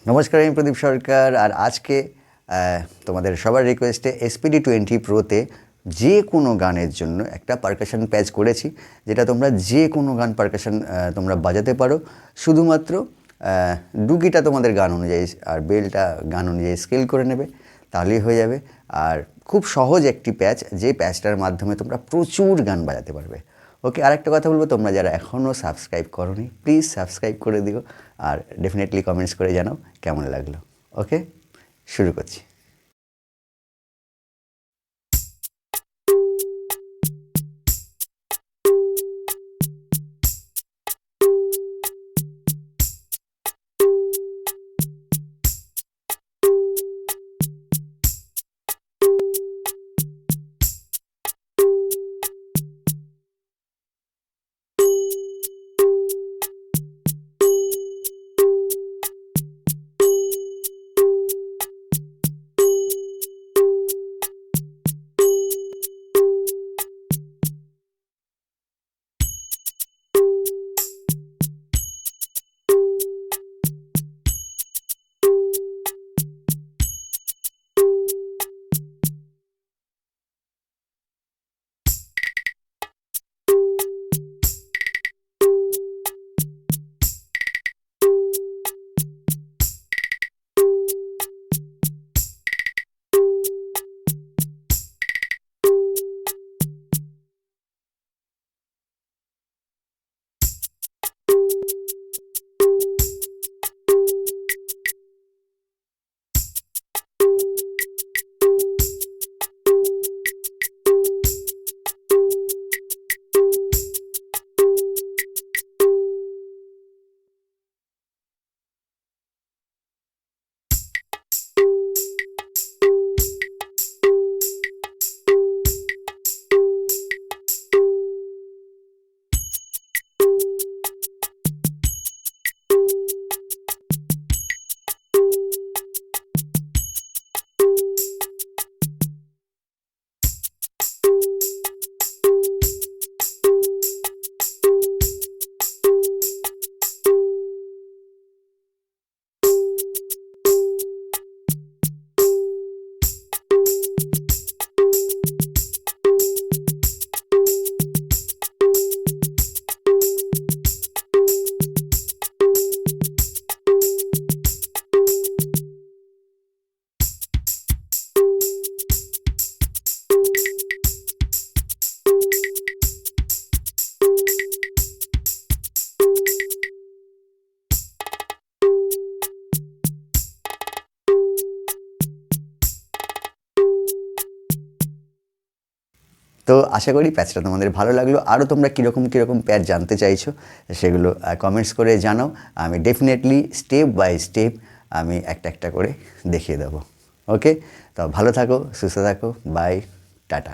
নমস্কার, আমি প্রদীপ সরকার। আর আজকে তোমাদের সবার রিকোয়েস্টে SPD 20 প্রোতে যে কোনো গানের জন্য একটা পারকাশন প্যাচ করেছি, যেটা তোমরা যে কোনো গান পারকাশন তোমরা বাজাতে পারো। শুধুমাত্র ডুগিটা তোমাদের গান অনুযায়ী আর বেলটা গান অনুযায়ী স্কেল করে নেবে, তাহলেই হয়ে যাবে। আর খুব সহজ একটি প্যাচ, যে প্যাচটার মাধ্যমে তোমরা প্রচুর গান বাজাতে পারবে। ওকে, আরেকটা কথা বলবো, তোমরা যারা এখনও সাবস্ক্রাইব করোনি প্লিজ সাবস্ক্রাইব করে দিও, আর ডেফিনেটলি কমেন্টস করে জানাও কেমন লাগলো। ওকে, শুরু করছি। তো আশা করি প্যাচটা তোমাদের ভালো লাগলো। আরও তোমরা কীরকম প্যাচ জানতে চাইছো সেগুলো কমেন্টস করে জানাও। আমি ডেফিনেটলি স্টেপ বাই স্টেপ আমি একটা করে দেখিয়ে দেবো। ওকে, তো ভালো থাকো, সুস্থ থাকো, বাই, টাটা।